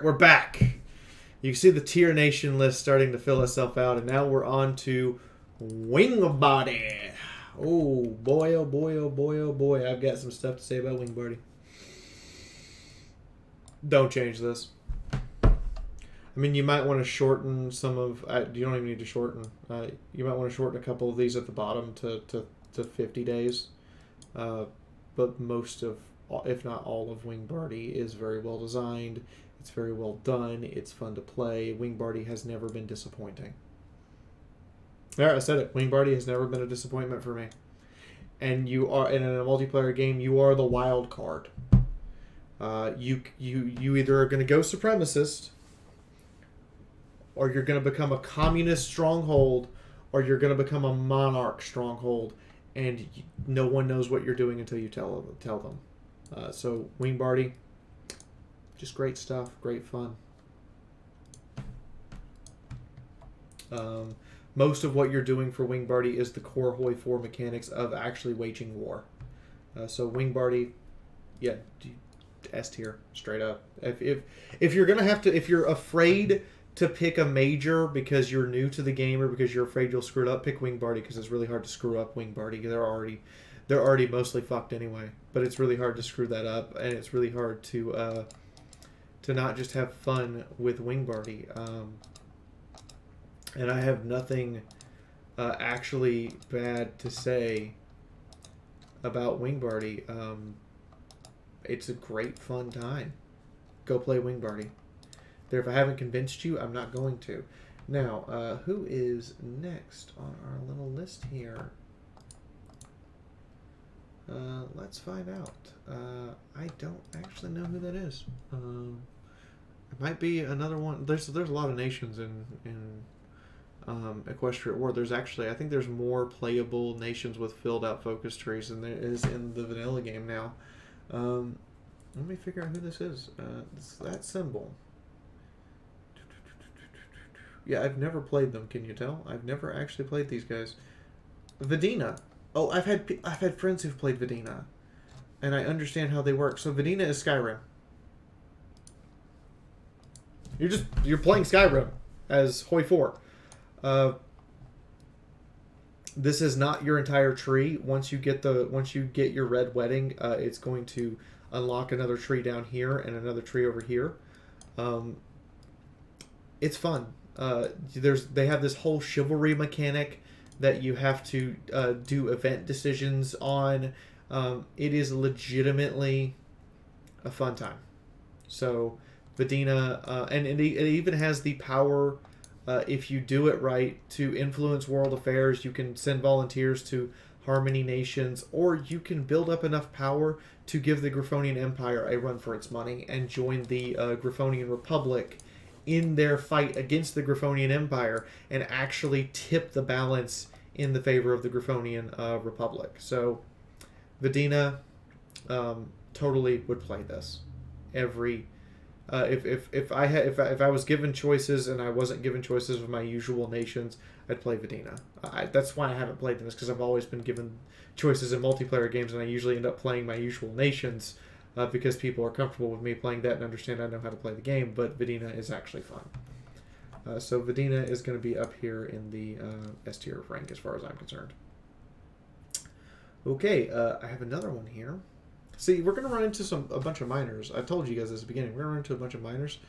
we're back. You can see the tier nation list starting to fill itself out, and now we're on to Wingbody. Oh boy, oh boy, oh boy, oh boy. I've got some stuff to say about Wingbody. Don't change this. I mean, you might want to shorten some of... you don't even need to shorten. You might want to shorten a couple of these at the bottom to 50 days. But most of, if not all of Wingbody is very well designed. It's very well done. It's fun to play. Wingbody has never been disappointing. There, I said it. Wingbody has never been a disappointment for me. And you are, in a multiplayer game, you are the wild card. You either are going to go supremacist, or you're going to become a communist stronghold, or you're going to become a monarch stronghold, and no one knows what you're doing until you tell them. So Wingbody, just great stuff, great fun. Most of what you're doing for Wingbody is the core Hoi 4 mechanics of actually waging war. So Wingbody, yeah, S tier, straight up. If you're gonna have to, if you're afraid to pick a major because you're new to the game or because you're afraid you'll screw it up, pick Wingbody, because it's really hard to screw up Wingbody. They're already mostly fucked anyway, but it's really hard to screw that up, and it's really hard to not just have fun with Wingbody. And I have nothing actually bad to say about Wingbody. It's a great fun time. Go play Wingbody. There, if I haven't convinced you, I'm not going to. Now, who is next on our little list here? Let's find out. I don't actually know who that is. It might be another one. There's a lot of nations in Equestria War. There's actually, I think there's more playable nations with filled out focus trees than there is in the vanilla game now. Let me figure out who this is. It's that symbol. Yeah, I've never played them. Can you tell? I've never actually played these guys. Vidina. Oh, I've had friends who've played Vidina, and I understand how they work. So Vidina is Skyrim. You're playing Skyrim as Hoi 4. This is not your entire tree. Once you get your red wedding, it's going to unlock another tree down here and another tree over here. It's fun. They have this whole chivalry mechanic that you have to do event decisions on. It is legitimately a fun time. So Vidina, and it even has the power, if you do it right, to influence world affairs. You can send volunteers to Harmony nations, or you can build up enough power to give the Griffonian Empire a run for its money and join the Griffonian Republic in their fight against the Griffonian Empire and actually tip the balance in the favor of the Griffonian Republic. So Vidina totally would play this. If I was given choices and I wasn't given choices of my usual nations, I'd play Vidina. That's why I haven't played them, is because I've always been given choices in multiplayer games, and I usually end up playing my usual nations because people are comfortable with me playing that and understand I know how to play the game. But Vidina is actually fun. So Vidina is going to be up here in the S tier rank as far as I'm concerned. Okay, I have another one here. See, we're going to run into a bunch of minors. I told you guys at the beginning, we're going to run into a bunch of minors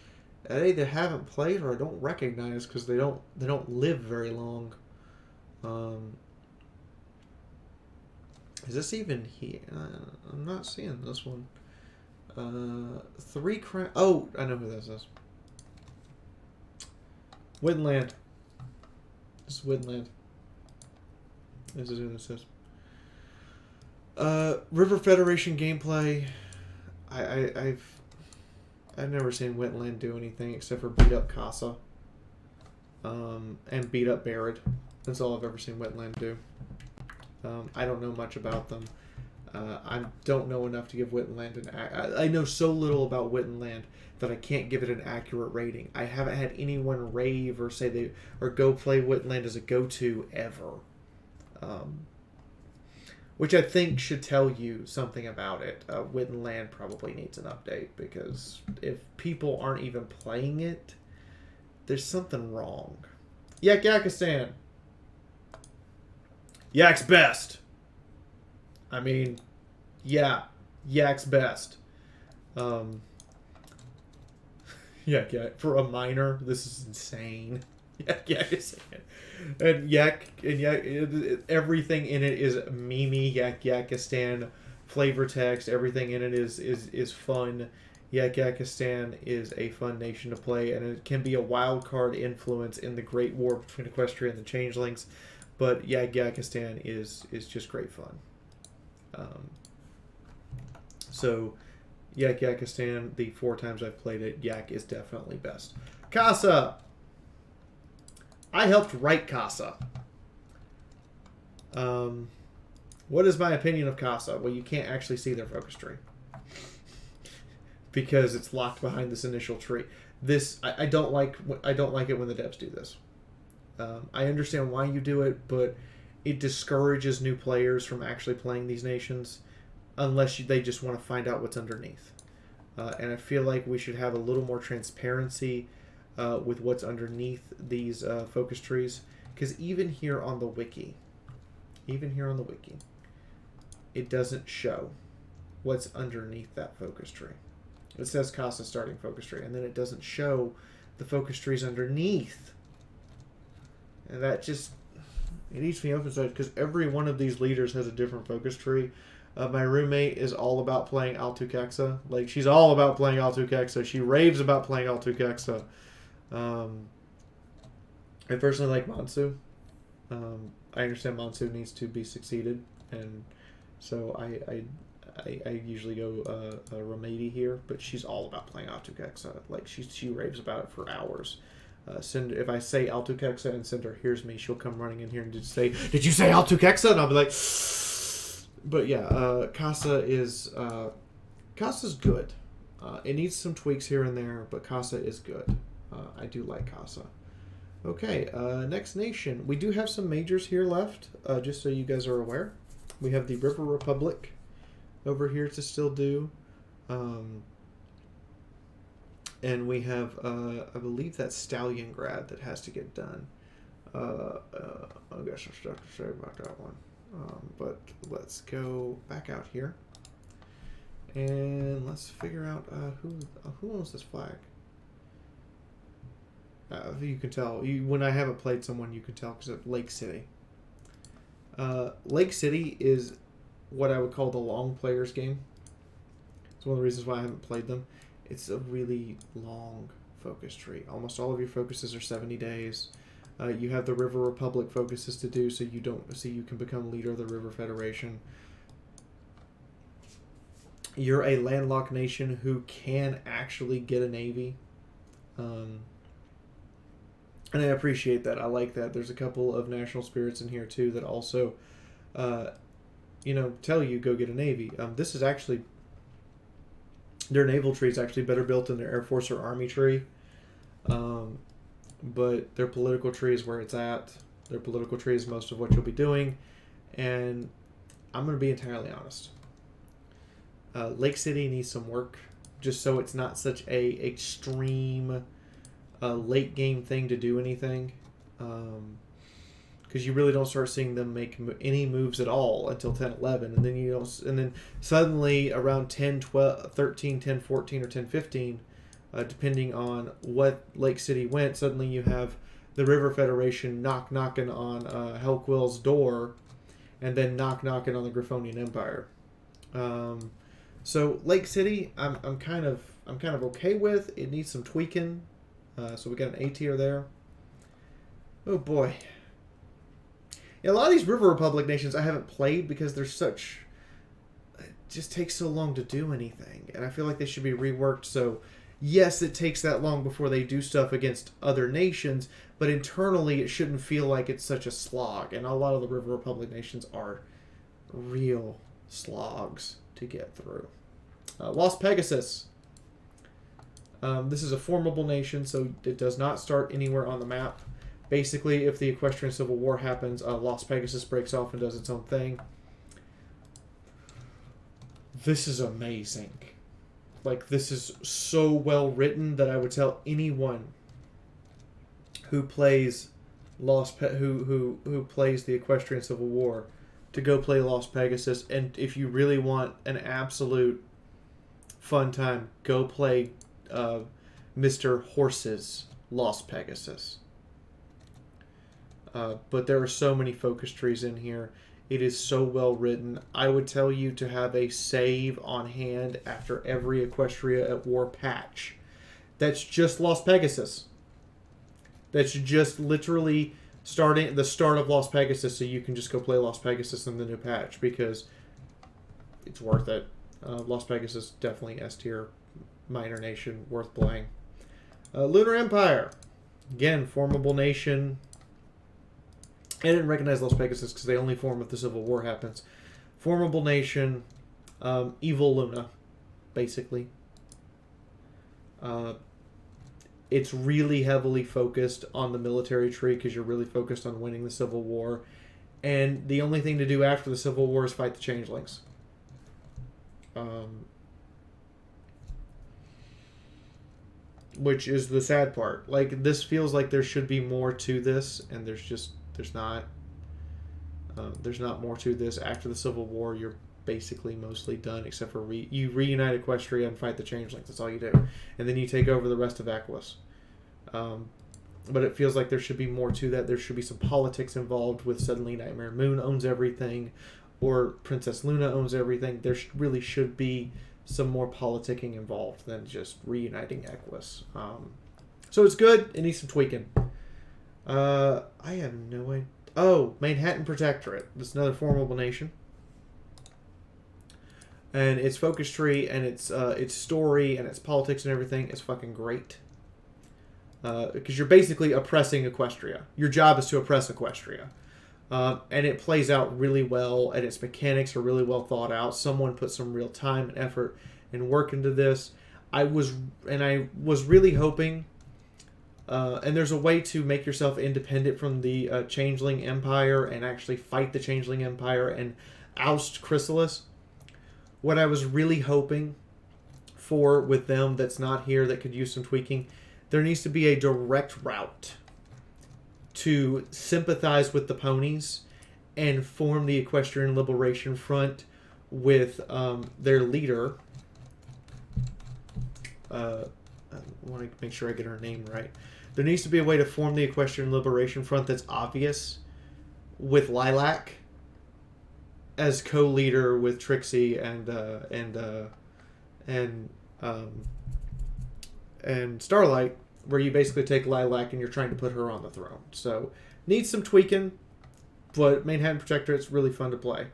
that I either haven't played or I don't recognize because they don't live very long. Is this even here? I'm not seeing this one. 3 crown. Oh, I know who this is. Wittenland. This is Wittenland. This is who this is. River Federation gameplay. I've never seen Wittenland do anything except for beat up Casa. And beat up Barad. That's all I've ever seen Wittenland do. I don't know much about them. I don't know enough to give Wittenland I know so little about Wittenland that I can't give it an accurate rating. I haven't had anyone rave or say go play Wittenland as a go-to ever. which I think should tell you something about it. Witten Land probably needs an update, because if people aren't even playing it, there's something wrong. Yakistan. Yak's best. I mean, yeah, Yak's best. Yak, for a minor, this is insane. Yakistan. And Yak, everything in it is memey. Yakistan, flavor text, everything in it is fun. Yakistan is a fun nation to play, and it can be a wild card influence in the Great War between Equestria and the Changelings. But Yakistan is just great fun. So Yakistan, the 4 times I've played it, Yak is definitely best. Casa. I helped write Casa. What is my opinion of Casa? Well, you can't actually see their focus tree because it's locked behind this initial tree. This I don't like. I don't like it when the devs do this. I understand why you do it, but it discourages new players from actually playing these nations unless they just want to find out what's underneath. And I feel like we should have a little more transparency with what's underneath these focus trees, because even here on the wiki, it doesn't show what's underneath that focus tree. It says Casa starting focus tree, and then it doesn't show the focus trees underneath. And that just, it eats me up inside, because every one of these leaders has a different focus tree. My roommate is all about playing Altukexa. Like, she's all about playing Altukexa. She raves about playing Altukexa. I personally like Mansu. I understand Mansu needs to be succeeded, and so I usually go Ramadi here, but she's all about playing Altukexa. Like, she raves about it for hours. If I say Altukexa and Cinder hears me, she'll come running in here and just say, "Did you say Altukexa?" And I'll be like, but yeah, Casa's good. It needs some tweaks here and there, but Casa is good. I do like Casa. Okay, next nation. We do have some majors here left, just so you guys are aware. We have the River Republic over here to still do. And we have, I believe that's Stalingrad that has to get done. I guess there's stuff to say about that one. But let's go back out here. And let's figure out who owns this flag. You can tell. When I haven't played someone, you can tell because of Lake City. Lake City is what I would call the long players game. It's one of the reasons why I haven't played them. It's a really long focus tree. Almost all of your focuses are 70 days. You have the River Republic focuses to do, so you can become leader of the River Federation. You're a landlocked nation who can actually get a navy. And I appreciate that. I like that. There's a couple of national spirits in here too that also, tell you go get a navy. This is actually, their naval tree is actually better built than their Air Force or Army tree. But their political tree is where it's at. Their political tree is most of what you'll be doing. And I'm going to be entirely honest. Lake City needs some work, just so it's not such a extreme late game thing to do anything. Because you really don't start seeing them make any moves at all until 10-11, and then suddenly around 10-12, 13, 10-14, or 10-15, depending on what Lake City went, suddenly you have the River Federation knocking on Helquill's door, and then knocking on the Griffonian Empire. So Lake City, I'm kind of okay with. It needs some tweaking. So we got an A tier there. Oh boy. Yeah, a lot of these River Republic nations I haven't played because they're such... It just takes so long to do anything. And I feel like they should be reworked. So yes, it takes that long before they do stuff against other nations, but internally it shouldn't feel like it's such a slog. And a lot of the River Republic nations are real slogs to get through. Las Pegasus. This is a formable nation, so it does not start anywhere on the map. Basically, if the Equestrian Civil War happens, Las Pegasus breaks off and does its own thing. This is amazing. Like, this is so well written that I would tell anyone who plays who plays the Equestrian Civil War to go play Lost Pegasus. And if you really want an absolute fun time, go play Mr. Horse's Lost Pegasus. But there are so many focus trees in here. It is so well written. I would tell you to have a save on hand after every Equestria at War patch. That's just Lost Pegasus. That's just literally starting the start of Lost Pegasus, so you can just go play Lost Pegasus in the new patch, because it's worth it. Lost Pegasus, definitely S tier minor nation, worth playing. Lunar Empire. Again, formable nation. I didn't recognize Lost Pegasus because they only form if the Civil War happens. Formable nation, evil Luna, basically. It's really heavily focused on the military tree because you're really focused on winning the Civil War. And the only thing to do after the Civil War is fight the changelings. Which is the sad part. Like, this feels like there should be more to this, and there's not. There's not more to this. After the Civil War, you're basically mostly done, except for you reunite Equestria and fight the changelings. That's all you do. And then you take over the rest of Aquas. But it feels like there should be more to that. There should be some politics involved with suddenly Nightmare Moon owns everything, or Princess Luna owns everything. There really should be some more politicking involved than just reuniting Equus. So it's good. It needs some tweaking. I have no idea. Oh, Manhattan Protectorate. That's another formable nation. And its focus tree and its story and its politics and everything is fucking great. Because you're basically oppressing Equestria. Your job is to oppress Equestria. And it plays out really well, and its mechanics are really well thought out. Someone put some real time and effort and work into this. I was really hoping, and there's a way to make yourself independent from the Changeling Empire and actually fight the Changeling Empire and oust Chrysalis. What I was really hoping for with them that's not here that could use some tweaking, there needs to be a direct route to sympathize with the ponies and form the Equestrian Liberation Front with their leader. I want to make sure I get her name right. There needs to be a way to form the Equestrian Liberation Front that's obvious, with Lilac as co-leader with Trixie and Starlight, where you basically take Lilac and you're trying to put her on the throne. So, needs some tweaking, but Manhattan Protectorate's really fun to play.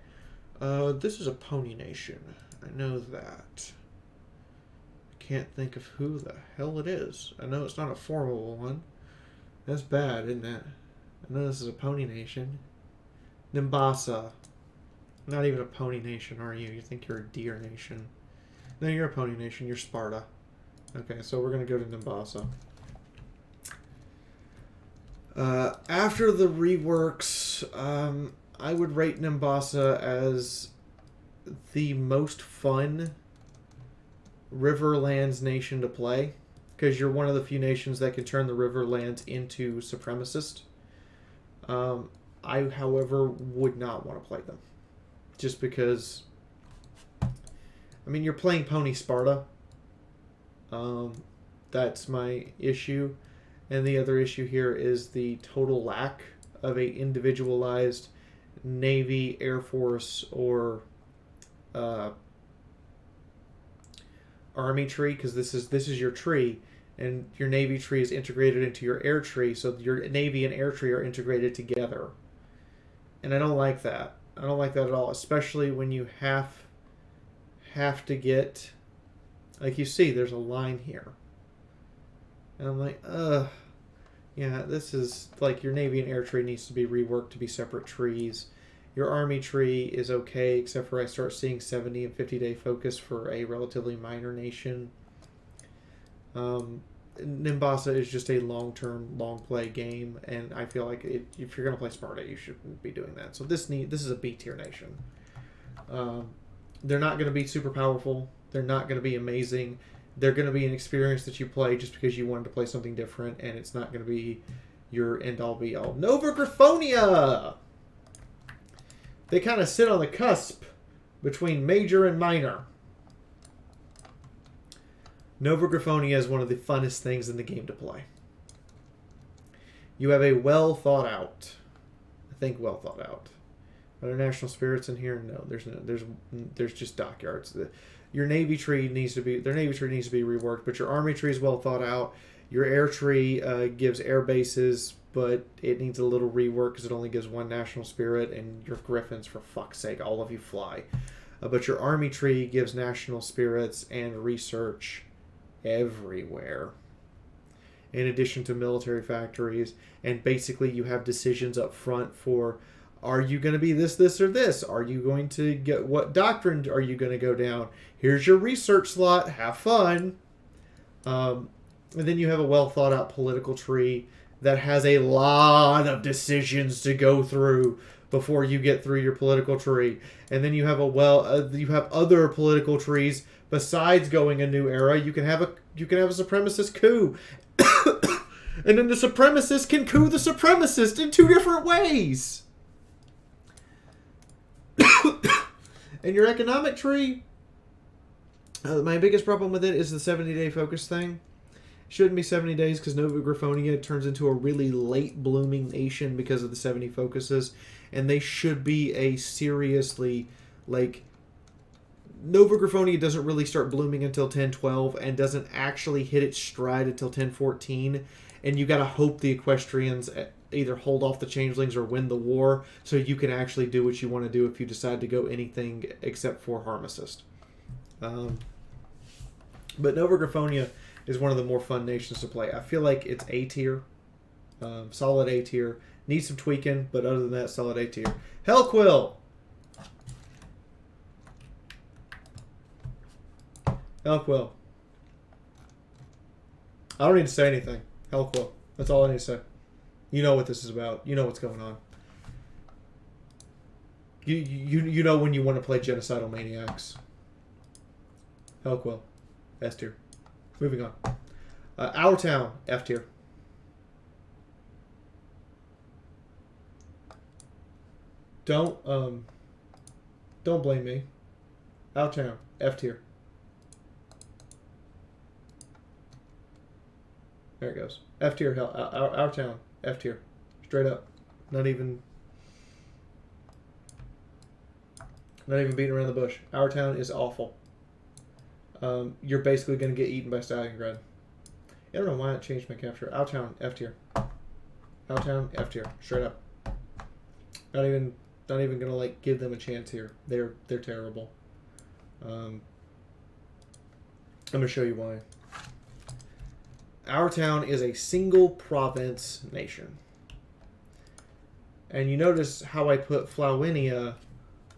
This is a pony nation. I know that. I can't think of who the hell it is. I know it's not a formable one. That's bad, isn't it? I know this is a pony nation. Nimbasa. Not even a pony nation, are you? You think you're a deer nation. No, you're a pony nation. You're Sparta. Okay, so we're going to go to Nimbasa. After the reworks, I would rate Nimbasa as the most fun Riverlands nation to play, because you're one of the few nations that can turn the Riverlands into supremacist. I, however, would not want to play them. Just because, I mean, you're playing Pony Sparta. That's my issue. And the other issue here is the total lack of a individualized Navy, Air Force, or Army tree, because this is your tree, and your Navy tree is integrated into your Air tree, so your Navy and Air tree are integrated together. And I don't like that. I don't like that at all, especially when you have to get, like, you see, there's a line here. And I'm like, yeah, this is, like, your Navy and Air tree needs to be reworked to be separate trees. Your Army tree is okay, except for I start seeing 70 and 50-day focus for a relatively minor nation. Nimbasa is just a long-term, long-play game, and I feel like if you're going to play Sparta, you shouldn't be doing that. So this is a B-tier nation. They're not going to be super powerful. They're not going to be amazing. They're going to be an experience that you play just because you wanted to play something different, and it's not going to be your end-all be-all. Nova Griffonia! They kind of sit on the cusp between major and minor. Nova Griffonia is one of the funnest things in the game to play. You have a well thought out. I think well thought out. Are there national spirits in here? No, there's just dockyards. Your navy tree needs to be reworked, but your army tree is well thought out. Your air tree gives air bases, but it needs a little rework because it only gives one national spirit, and your griffins, for fuck's sake, all of you fly. But your army tree gives national spirits and research everywhere, in addition to military factories. And basically you have decisions up front for, are you going to be this, or this? Are you going to get, what doctrine are you going to go down? Here's your research slot, have fun. And then you have a well thought out political tree that has a lot of decisions to go through before you get through your political tree. And then you have you have other political trees besides going a new era. You can have a supremacist coup. And then the supremacist can coup the supremacist in two different ways. And your economic tree, my biggest problem with it is the 70-day focus thing. Shouldn't be 70 days because Nova Griffonia turns into a really late blooming nation because of the 70 focuses. And they should be a seriously, like, Nova Griffonia doesn't really start blooming until 10-12 and doesn't actually hit its stride until 10-14. And you got to hope the Equestrians either hold off the changelings or win the war so you can actually do what you want to do if you decide to go anything except for Harmacist. But Nova Griffonia is one of the more fun nations to play. I feel like it's A tier. Solid A tier. Needs some tweaking, but other than that, solid A tier. Hellquill! Hellquill. I don't need to say anything. Hellquill. That's all I need to say. You know what this is about. You know what's going on. You know when you want to play Genocidal Maniacs. Hellquill. S tier. Moving on. Our Town. F tier. Don't blame me. Our Town. F tier. There it goes. F tier. Our Town. F tier. Straight up. Not even beating around the bush. Our Town is awful. You're basically going to get eaten by Stalingrad. I don't know why I changed my capture. Our Town. F tier. Our Town. F tier. Straight up. Not even gonna like give them a chance here. They're terrible. I'm gonna show you why. Our Town is a single province nation, and you notice how I put Flowenia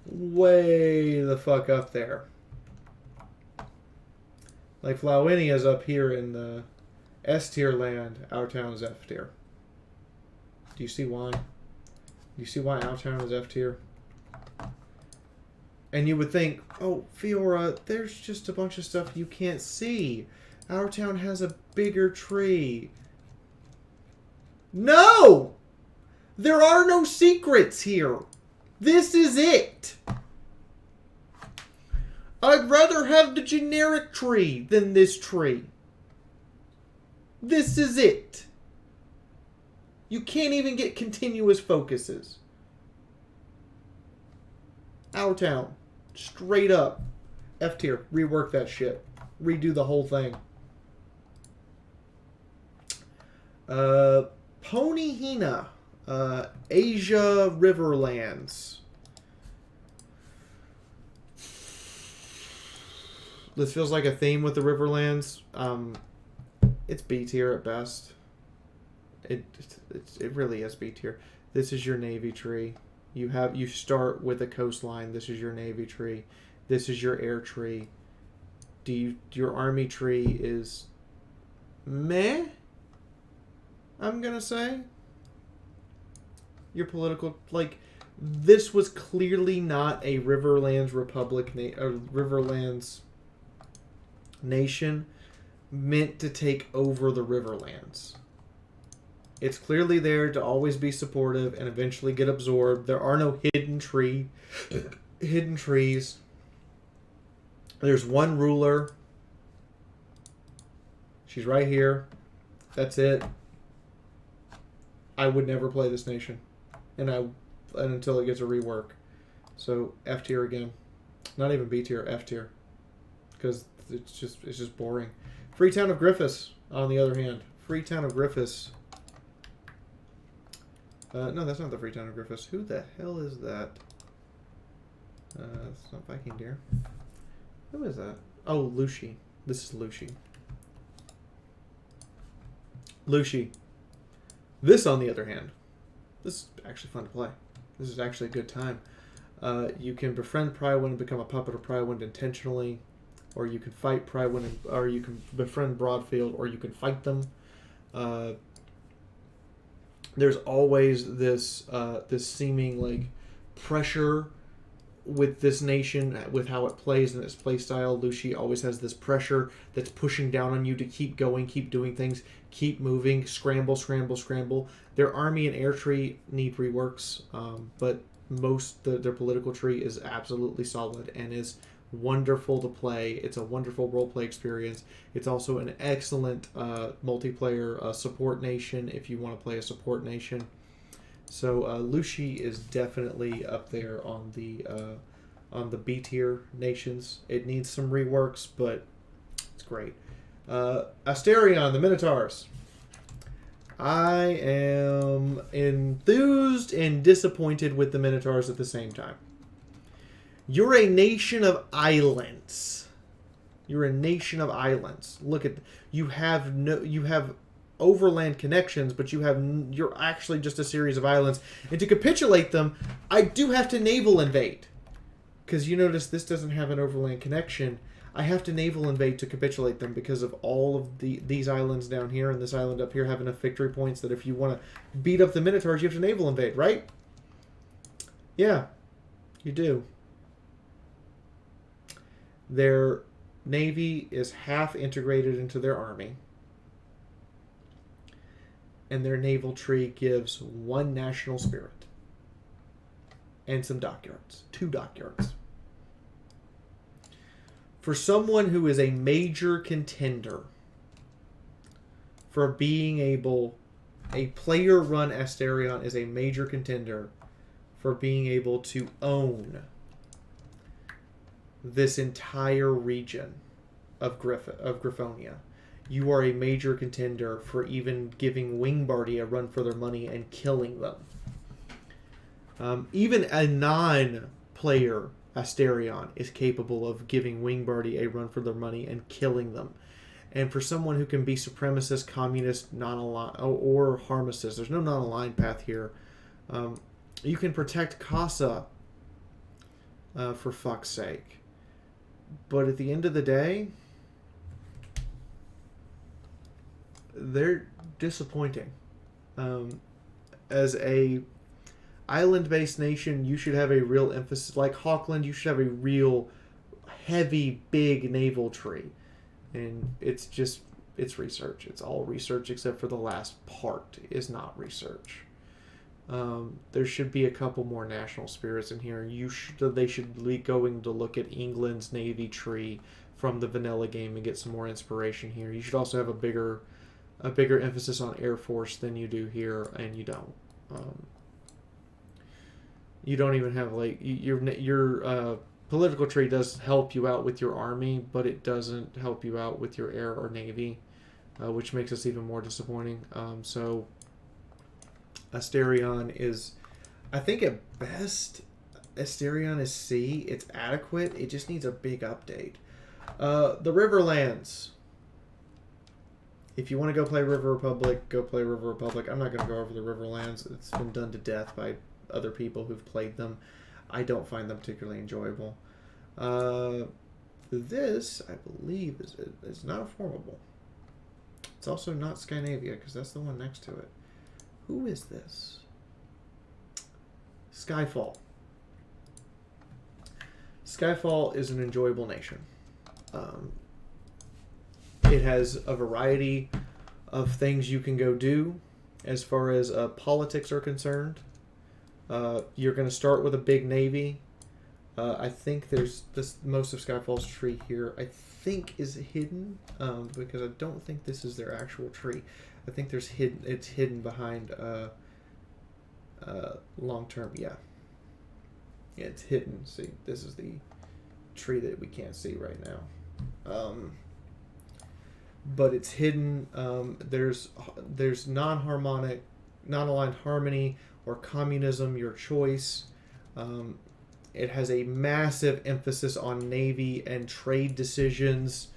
way the fuck up there. Like Flowenia's up here in the S tier land. Our Town is F tier. Do you see why? You see why Our Town is F tier? And you would think, oh, Fiaura, there's just a bunch of stuff you can't see. Our Town has a bigger tree. No! There are no secrets here. This is it. I'd rather have the generic tree than this tree. This is it. You can't even get continuous focuses. Our Town. Straight up. F tier. Rework that shit. Redo the whole thing. Ponyhina. Asia Riverlands. This feels like a theme with the Riverlands. It's B tier at best. It really is B tier. This is your navy tree. You start with a coastline. This is your navy tree. This is your air tree. Your army tree is meh, I'm gonna say. Your political, like, This was clearly not a Riverlands Republic, Riverlands nation meant to take over the Riverlands. It's clearly there to always be supportive and eventually get absorbed. There are no hidden trees. There's one ruler. She's right here. That's it. I would never play this nation, and until it gets a rework. So F tier again, not even B tier, F tier, because it's just boring. Freetown of Griffiths, on the other hand, Freetown of Griffiths. No, that's not the Freetown of Griffiths. Who the hell is that? It's not Viking Deer. Who is that? Oh, Lucy. This is Lucy. Lucy. This, on the other hand, this is actually fun to play. This is actually a good time. You can befriend Prywind and become a puppet of Prywind intentionally, or you can fight Prywind, or you can befriend Broadfield, or you can fight them. There's always this this seeming like pressure with this nation, with how it plays and its play style. Lucy always has this pressure that's pushing down on you to keep going, keep doing things, keep moving, scramble, scramble, scramble. Their army and air tree need reworks, but their political tree is absolutely solid and is wonderful to play. It's a wonderful roleplay experience. It's also an excellent multiplayer support nation if you want to play a support nation. So Lucy is definitely up there on the B tier nations. It needs some reworks, but it's great. Asterion, the Minotaurs. I am enthused and disappointed with the Minotaurs at the same time. You're a nation of islands. You're a nation of islands. Look at you have overland connections, but you're actually just a series of islands. And to capitulate them, I do have to naval invade. Because you notice this doesn't have an overland connection. I have to naval invade to capitulate them because of all of these islands down here and this island up here have enough victory points that if you want to beat up the Minotaurs, you have to naval invade, right? Yeah, you do. Their navy is half integrated into their army. And their naval tree gives one national spirit. And some dockyards. 2 dockyards. For someone who is a major contender for being able... A player-run Asterion is a major contender for being able to own this entire region of Griffonia. You are a major contender for even giving Wingbardy a run for their money and killing them. Even a non-player Asterion is capable of giving Wingbardy a run for their money and killing them. And for someone who can be supremacist, communist, non-aligned, or harmicist, there's no non-aligned path here. You can protect Casa, for fuck's sake. But at the end of the day, they're disappointing. As a island-based nation, you should have a real emphasis. Like Hawkland, you should have a real heavy, big naval tree. And it's research. It's all research except for the last part is not research. There should be a couple more national spirits in here. They should be going to look at England's navy tree from the vanilla game and get some more inspiration here. You should also have a bigger emphasis on Air Force than you do here, and you don't. You don't even have like your political tree does help you out with your army, but it doesn't help you out with your air or navy, which makes us even more disappointing. So Asterion is, I think at best, Asterion is C. It's adequate. It just needs a big update. The Riverlands. If you want to go play River Republic, go play River Republic. I'm not going to go over the Riverlands. It's been done to death by other people who've played them. I don't find them particularly enjoyable. This, I believe, is not a formable. It's also not Skynavia, because that's the one next to it. Who is this? Skyfall. Skyfall is an enjoyable nation. It has a variety of things you can go do as far as politics are concerned. You're going to start with a big navy. I think there's this most of Skyfall's tree here. I think is hidden because I don't think this is their actual tree. I think there's hidden. It's hidden behind long term. Yeah, it's hidden. See, this is the tree that we can't see right now. But it's hidden. There's non-harmonic, non-aligned harmony or communism, your choice. It has a massive emphasis on navy and trade decisions.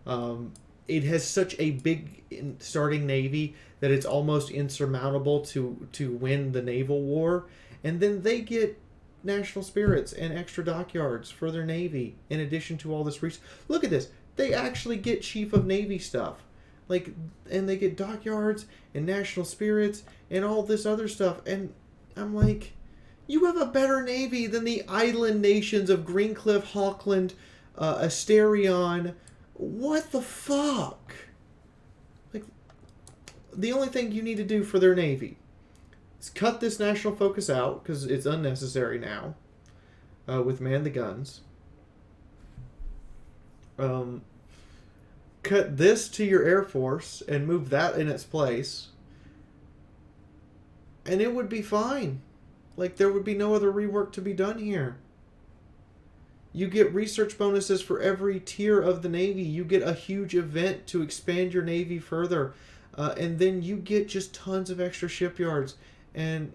It has such a big starting navy that it's almost insurmountable to win the naval war. And then they get national spirits and extra dockyards for their navy in addition to all this research. Look at this. They actually get chief of navy stuff. And they get dockyards and national spirits and all this other stuff. And I'm like, you have a better navy than the island nations of Greencliff, Hawkland, Asterion. What the fuck? Like, the only thing you need to do for their navy is cut this national focus out, because it's unnecessary now, with Man the Guns. Cut this to your Air Force and move that in its place, and it would be fine. Like, there would be no other rework to be done here. You get research bonuses for every tier of the Navy. You get a huge event to expand your Navy further. And then you get just tons of extra shipyards. And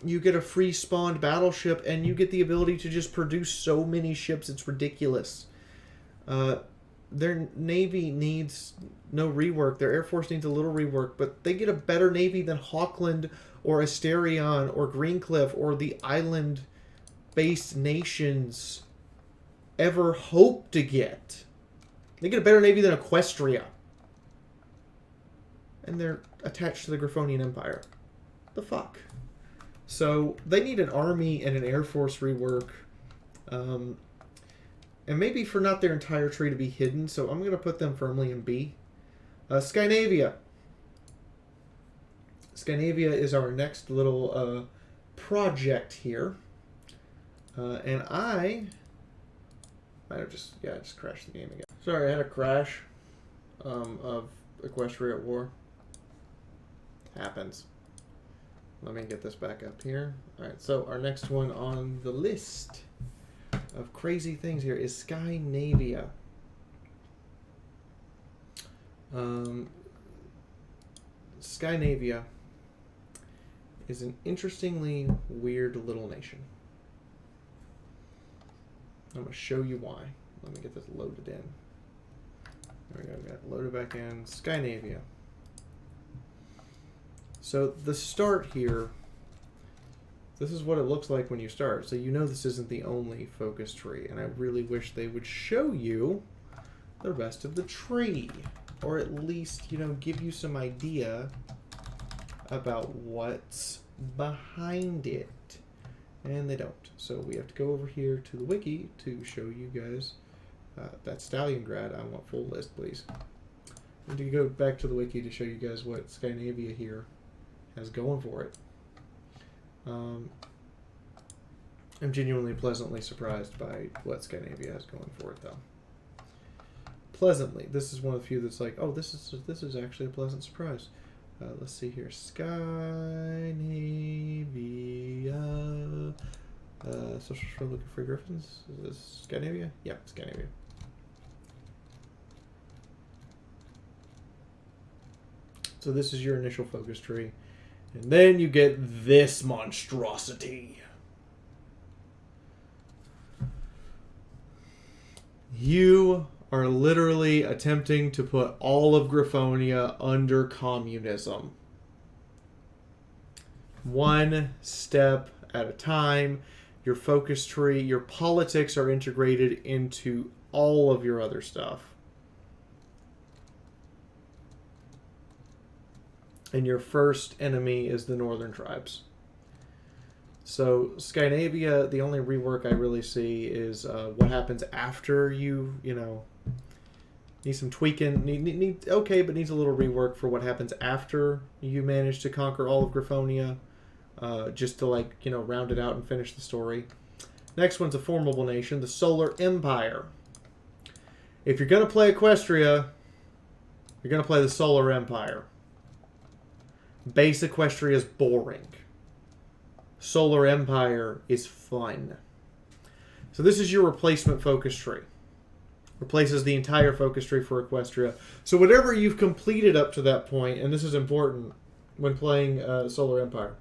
you get a free spawned battleship. And you get the ability to just produce so many ships. It's ridiculous. Their Navy needs no rework. Their Air Force needs a little rework. But they get a better Navy than Hawkland or Asterion or Greencliff or the island-based nations ever hope to get. They get a better Navy than Equestria. And they're attached to the Griffonian Empire. The fuck? So they need an army and an Air Force rework. And maybe for not their entire tree to be hidden. So I'm going to put them firmly in B. Skynavia. Skynavia is our next little project here. And I might have just crashed the game again. Sorry, I had a crash of Equestria at War. Happens. Let me get this back up here. Alright, so our next one on the list of crazy things here is Skynavia. Skynavia is an interestingly weird little nation. I'm going to show you why. Let me get this loaded in. There we go. Got it loaded back in. Skynavia. So the start here, this is what it looks like when you start. So you know this isn't the only focus tree. And I really wish they would show you the rest of the tree. Or at least, give you some idea about what's behind it. And they don't. So we have to go over here to the wiki to show you guys that Stalingrad. I want full list, please. And to go back to the wiki to show you guys what Skynavia here has going for it. I'm genuinely pleasantly surprised by what Skynavia has going for it, though. Pleasantly. This is one of the few that's like, oh, this is actually a pleasant surprise. Let's see here. Skynavia. Social for looking for griffins. Is this Skynavia? Yep, Skynavia. So this is your initial focus tree. And then you get this monstrosity. You are literally attempting to put all of Griffonia under communism. One step at a time. Your focus tree, your politics are integrated into all of your other stuff. And your first enemy is the northern tribes. So Skynavia, the only rework I really see is what happens after you know, need some tweaking. Need okay, but needs a little rework for what happens after you manage to conquer all of Griffonia, just to like, you know, round it out and finish the story. Next one's a formidable nation, the Solar Empire. If you're gonna play Equestria, you're gonna play the Solar Empire. Base Equestria is boring. Solar Empire is fun. So this is your replacement focus tree. Replaces the entire focus tree for Equestria. So whatever you've completed up to that point, and this is important when playing Solar Empire,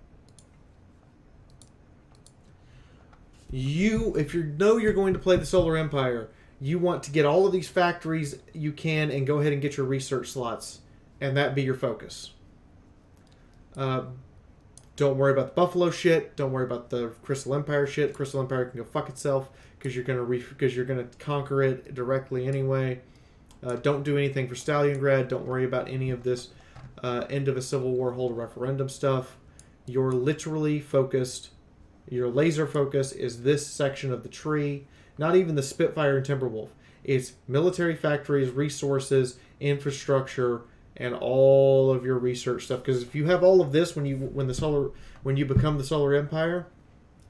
if you know you're going to play the Solar Empire, you want to get all of these factories you can and go ahead and get your research slots, and that be your focus. Don't worry about the Buffalo shit. Don't worry about the Crystal Empire shit. Crystal Empire can go fuck itself because you're gonna conquer it directly anyway. Don't do anything for Stalingrad. Don't worry about any of this end of a civil war, hold a referendum stuff. You're literally focused. Your laser focus is this section of the tree. Not even the Spitfire and Timberwolf. It's military factories, resources, infrastructure, and all of your research stuff. Because if you have all of this when you become the Solar Empire,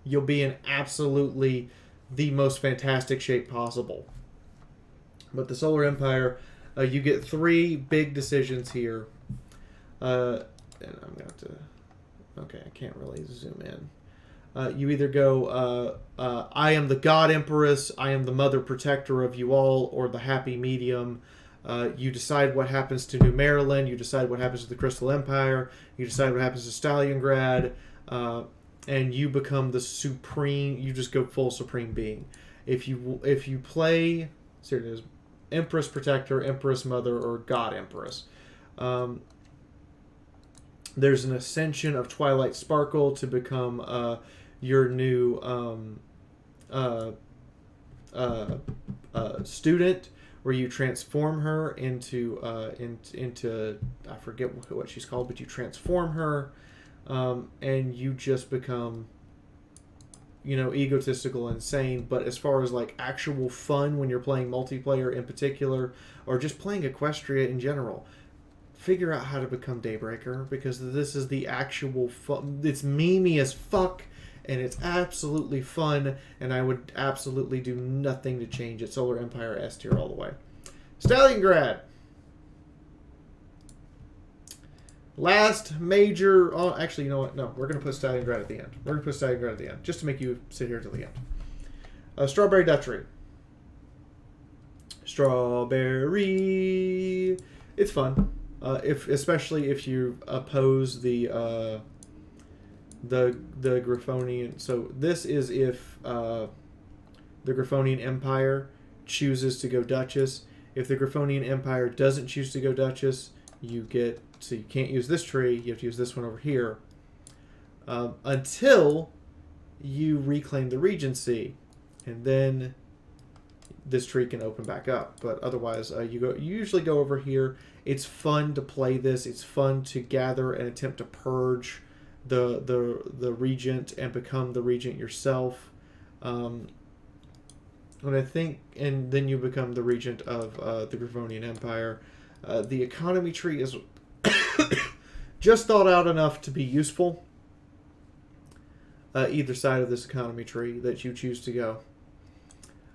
you'll be in absolutely the most fantastic shape possible. But the Solar Empire, you get 3 big decisions here. And I'm going to... Okay, I can't really zoom in. You either go, I am the God Empress, I am the Mother Protector of you all, or the Happy Medium. You decide what happens to New Maryland, you decide what happens to the Crystal Empire, you decide what happens to Stalingrad, and you become the supreme, you just go full supreme being. If you play, so it is, Empress Protector, Empress Mother, or God Empress. There's an ascension of Twilight Sparkle to become your new student, where you transform her into I forget what she's called, but you transform her, and you just become, you know, egotistical, insane. But as far as like actual fun when you're playing multiplayer in particular, or just playing Equestria in general, figure out how to become Daybreaker, because this is the actual fun. It's memey as fuck, and it's absolutely fun, and I would absolutely do nothing to change it. Solar Empire S tier all the way. Stalingrad. Last major... Oh, actually, you know what? No, we're going to put Stalingrad at the end. We're going to put Stalingrad at the end, just to make you sit here till the end. Strawberry Dutchery. Strawberry... It's fun. Especially if you oppose the Griffonian. So this is if the Griffonian Empire chooses to go Duchess. If the Griffonian Empire doesn't choose to go Duchess, you get, so you can't use this tree. You have to use this one over here until you reclaim the Regency, and then this tree can open back up. But otherwise, you usually go over here. It's fun to play this. It's fun to gather and attempt to purge the regent and become the regent yourself. And I think, and then you become the regent of the Griffonian Empire. The economy tree is just thought out enough to be useful. Either side of this economy tree that you choose to go.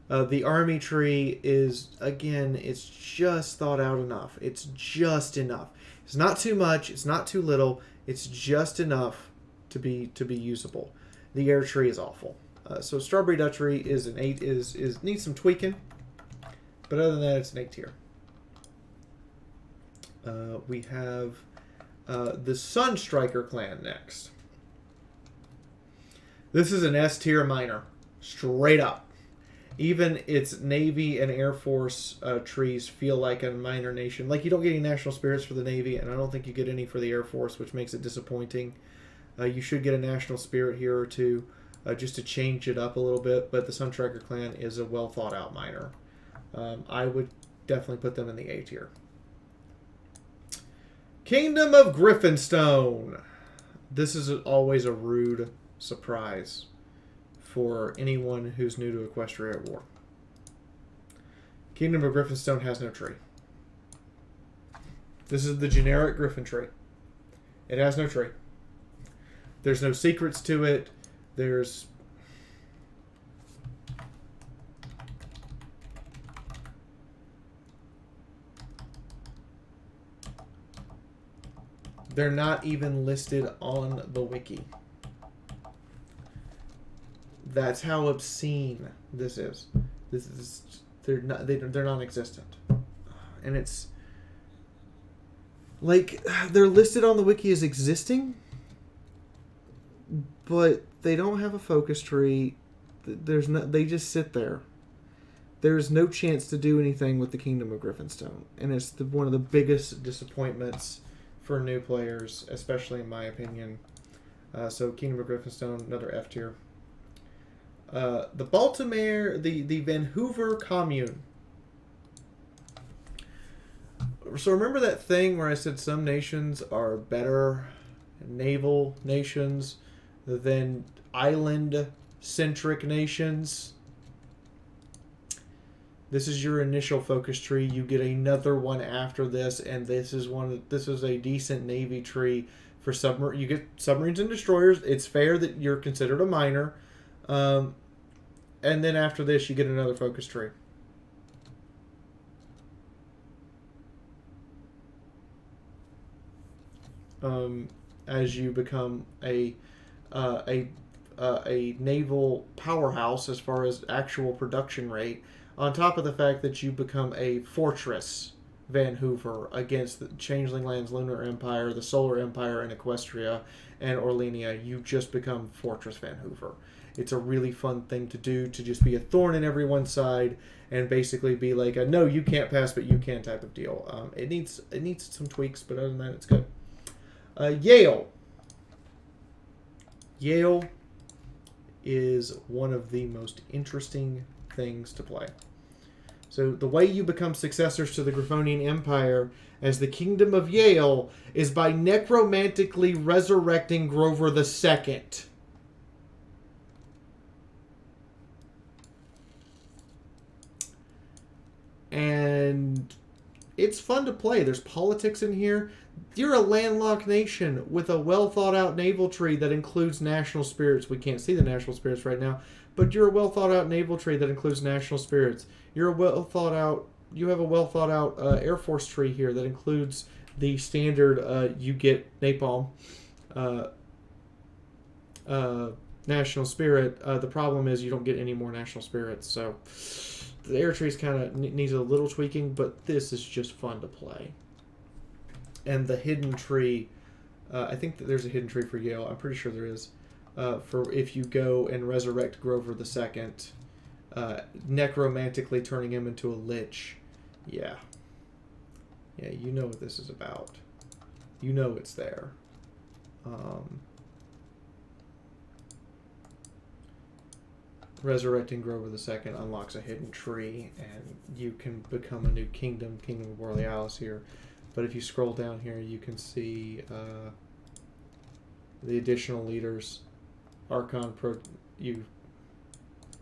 The army tree is, again, it's just thought out enough. It's just enough. It's not too much. It's not too little. It's just enough to be usable. The air tree is awful. So Strawberry Dutchery is an 8. Needs some tweaking, but other than that, it's an 8 tier. We have the Sunstriker clan next. This is an S tier minor, straight up. Even its Navy and Air Force trees feel like a minor nation. Like, you don't get any national spirits for the Navy, and I don't think you get any for the Air Force, which makes it disappointing. You should get a national spirit here or two, just to change it up a little bit, but the Sunstriker clan is a well thought out minor. I would definitely put them in the A tier. Kingdom of Griffinstone. This is always a rude surprise for anyone who's new to Equestria at War. Kingdom of Griffinstone has no tree. This is the generic Griffin tree. It has no tree. There's no secrets to it. There's... They're not even listed on the wiki. That's how obscene this is. They're non-existent. And it's like they're listed on the wiki as existing, but they don't have a focus tree. There's no, they just sit there. There's no chance to do anything with the Kingdom of Griffinstone, and it's one of the biggest disappointments for new players, especially in my opinion. So Kingdom of Griffinstone, another F tier. The Baltimore, the Vancouver Commune. So remember that thing where I said some nations are better naval nations than island-centric nations? This is your initial focus tree. You get another one after this, and this is a decent navy tree for submarine. You get submarines and destroyers. It's fair that you're considered a minor, and then after this, you get another focus tree. As you become a naval powerhouse as far as actual production rate, on top of the fact that you become a fortress Vancouver against the Changeling Lands, Lunar Empire, the Solar Empire, and Equestria, and Orleania, you just become Fortress Vancouver. It's a really fun thing to do, to just be a thorn in everyone's side and basically be like a no, you can't pass, but you can type of deal. It needs some tweaks, but other than that, it's good. Yale. Yale is one of the most interesting things to play. So the way you become successors to the Griffonian Empire as the Kingdom of Yale is by necromantically resurrecting Grover II. And it's fun to play. There's politics in here. You're a landlocked nation with a well-thought-out naval tree that includes national spirits. We can't see the national spirits right now, but you're a well-thought-out naval tree that includes national spirits. You have a well-thought-out Air Force tree here that includes the standard, you get napalm, national spirit. The problem is you don't get any more national spirits, so the air trees kind of needs a little tweaking, but this is just fun to play. And the hidden tree, I think that there's a hidden tree for Yale. I'm pretty sure there is. For if you go and resurrect Grover II, necromantically turning him into a lich. Yeah. Yeah, you know what this is about. You know it's there. Resurrecting Grover II unlocks a hidden tree, and you can become a new kingdom, Kingdom of Borealis here. But if you scroll down here, you can see the additional leaders. Grover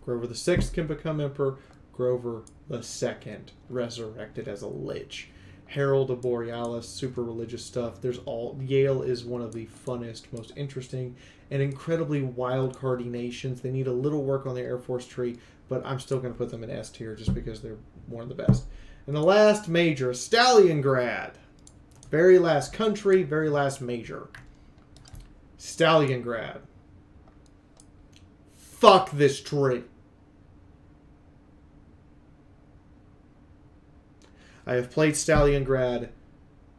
VI can become emperor. Grover II resurrected as a lich. Herald of Borealis, super religious stuff. Yale is one of the funnest, most interesting, and incredibly wild-cardy nations. They need a little work on their Air Force tree, but I'm still going to put them in S tier just because they're one of the best. And the last major, Stalingrad. Very last country, very last major. Stalingrad. Fuck this tree. I have played Stalingrad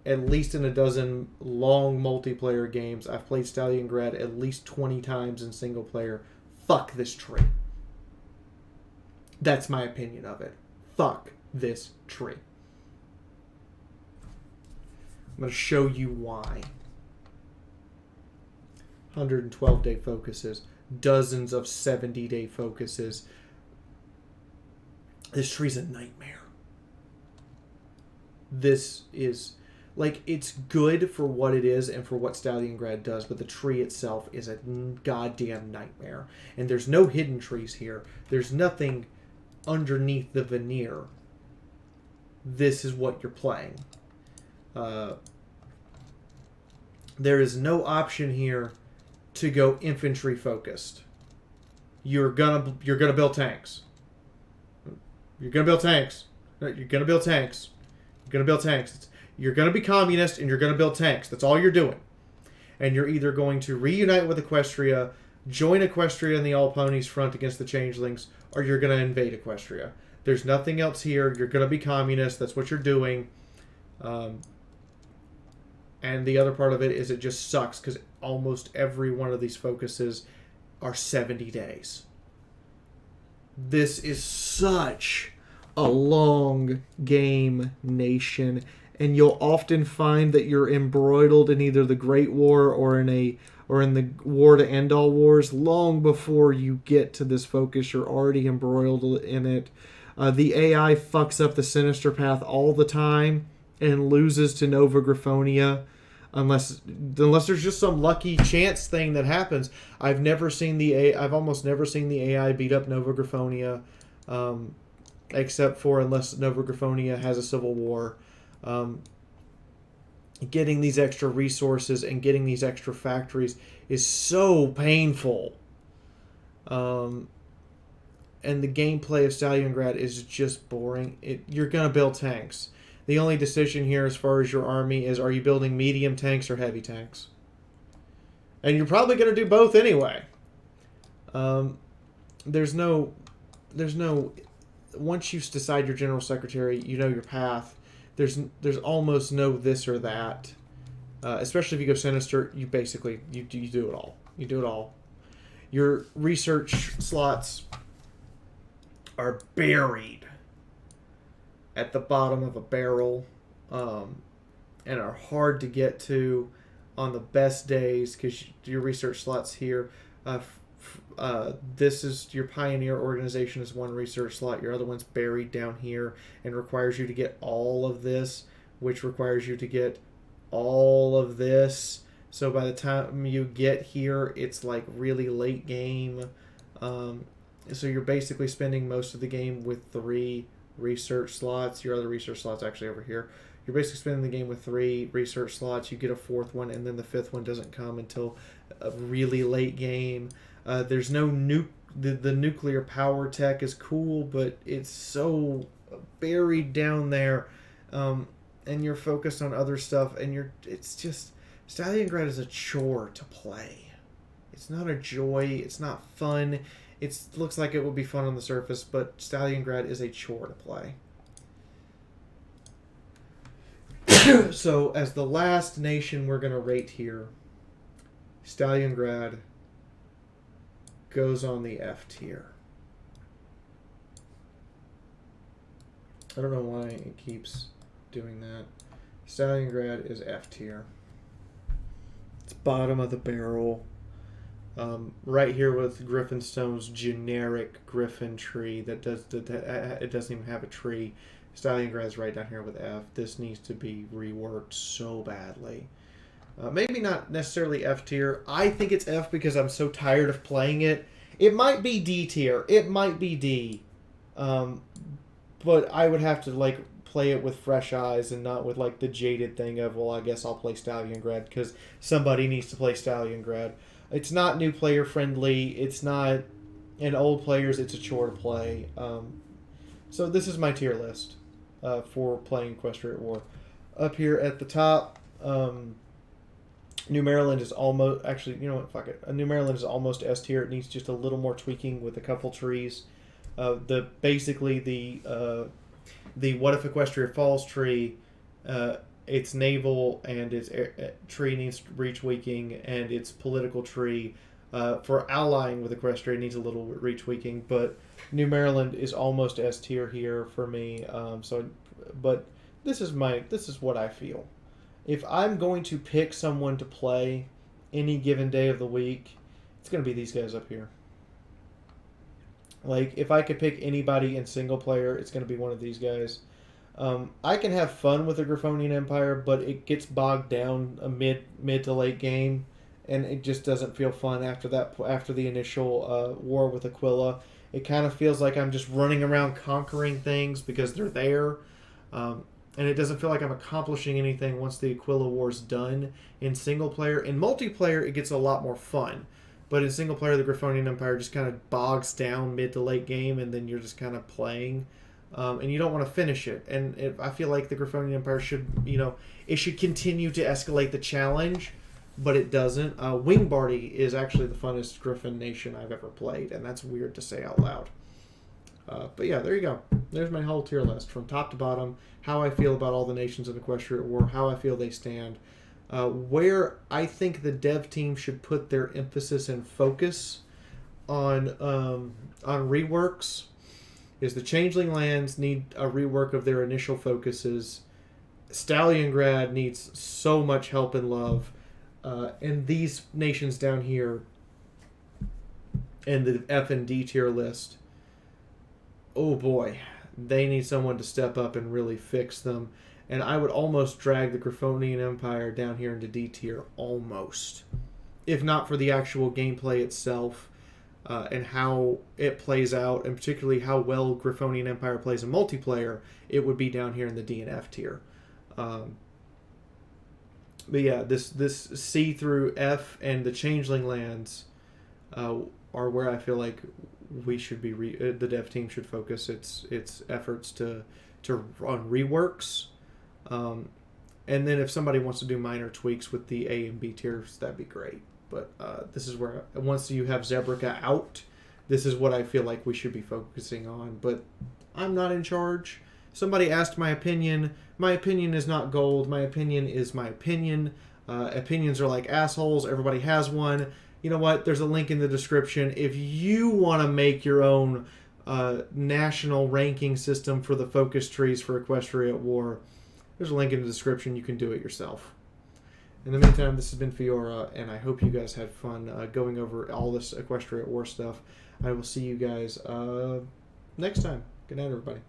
at least in a dozen long multiplayer games. I've played Stalingrad at least 20 times in single player. Fuck this tree. That's my opinion of it. Fuck this tree. I'm going to show you why. 112-day focuses. Dozens of 70-day focuses. This tree's a nightmare. This is... Like, it's good for what it is and for what Stalingrad does, but the tree itself is a goddamn nightmare. And there's no hidden trees here. There's nothing underneath the veneer. This is what you're playing. There is no option here to go infantry focused. You're gonna build tanks. You're gonna build tanks. You're gonna build tanks. You're gonna build tanks. You're gonna be communist and you're gonna build tanks. That's all you're doing. And you're either going to reunite with Equestria, join Equestria in the All Ponies front against the Changelings, or you're gonna invade Equestria. There's nothing else here. You're gonna be communist. That's what you're doing. And the other part of it is it just sucks because almost every one of these focuses are 70 days. This is such a long game nation, and you'll often find that you're embroiled in either the Great War or in the war to end all wars. Long before you get to this focus, you're already embroiled in it. The AI fucks up the Sinister Path all the time and loses to Nova Griffonia. Unless there's just some lucky chance thing that happens. I've almost never seen the AI beat up Nova Griffonia, except for unless Nova Griffonia has a civil war. Getting these extra resources and getting these extra factories is so painful. And the gameplay of Stalingrad is just boring. You're gonna build tanks. The only decision here as far as your army is, are you building medium tanks or heavy tanks? And you're probably going to do both anyway. There's no... Once you decide your general secretary, you know your path. There's almost no this or that. Especially if you go Sinister, you basically... You do it all. You do it all. Your research slots are buried at the bottom of a barrel, and are hard to get to on the best days because your research slots here. This is your Pioneer organization is one research slot. Your other one's buried down here and requires you to get all of this, which requires you to get all of this. So by the time you get here, it's like really late game. So you're basically spending most of the game with 3 research slots. Your other research slot's actually over here. You're basically spending the game with 3 research slots. You get a 4th one, and then the 5th one doesn't come until a really late game. There's no the nuclear power tech is cool, but it's so buried down there, and you're focused on other stuff, and it's just Stalingrad is a chore to play. It's not a joy. It's not fun. It looks like it would be fun on the surface, but Stalingrad is a chore to play. So, as the last nation we're going to rate here, Stalingrad goes on the F tier. I don't know why it keeps doing that. Stalingrad is F tier. It's bottom of the barrel. Right here with Griffinstone's generic Griffin tree it doesn't even have a tree. Stalingrad's right down here with F. This needs to be reworked so badly. Maybe not necessarily F tier. I think it's F because I'm so tired of playing it. It might be D tier. It might be D. But I would have to play it with fresh eyes and not with the jaded thing of, well, I guess I'll play Stalingrad because somebody needs to play Stalingrad. It's not new player friendly. It's not, and old players, it's a chore to play. So this is my tier list for playing Equestria at War. Up here at the top, New Maryland is almost, actually, you know what, fuck it. New Maryland is almost S tier. It needs just a little more tweaking with a couple trees. Basically the What If Equestria Falls tree, its naval and its tree needs retweaking, and its political tree for allying with Equestria needs a little retweaking. But New Maryland is almost S tier here for me. But this is what I feel. If I'm going to pick someone to play any given day of the week, it's going to be these guys up here. If I could pick anybody in single player, it's going to be one of these guys. I can have fun with the Griffonian Empire, but it gets bogged down a mid to late game, and it just doesn't feel fun after that. After the initial war with Aquila, it kind of feels like I'm just running around conquering things because they're there, and it doesn't feel like I'm accomplishing anything once the Aquila war's done. In single player, in multiplayer, it gets a lot more fun. But in single player, the Griffonian Empire just kind of bogs down mid to late game, and then you're just kind of playing. And you don't want to finish it. And I feel like the Griffonian Empire should, it should continue to escalate the challenge, but it doesn't. Wingbardy is actually the funnest Griffin nation I've ever played, and that's weird to say out loud. But yeah, there you go. There's my whole tier list from top to bottom, how I feel about all the nations in Equestria at War, how I feel they stand, where I think the dev team should put their emphasis and focus on reworks. Is the Changeling lands need a rework of their initial focuses. Stalliongrad needs so much help and love. And these nations down here in the F and D tier list, oh boy, they need someone to step up and really fix them. And I would almost drag the Griffonian Empire down here into D tier, almost. If not for the actual gameplay itself. And how it plays out, and particularly how well Griffonian Empire plays in multiplayer, it would be down here in the D and F tier. But yeah, this C through F and the Changeling lands are where I feel like we should be. The dev team should focus its efforts to on reworks. And then if somebody wants to do minor tweaks with the A and B tiers, that'd be great. But this is where, once you have Zebrica out, this is what I feel like we should be focusing on. But I'm not in charge. Somebody asked my opinion. My opinion is not gold. My opinion is my opinion. Opinions are like assholes. Everybody has one. You know what? There's a link in the description. If you want to make your own national ranking system for the focus trees for Equestria at War, there's a link in the description. You can do it yourself. In the meantime, this has been Fiaura, and I hope you guys had fun going over all this Equestria at War stuff. I will see you guys next time. Good night, everybody.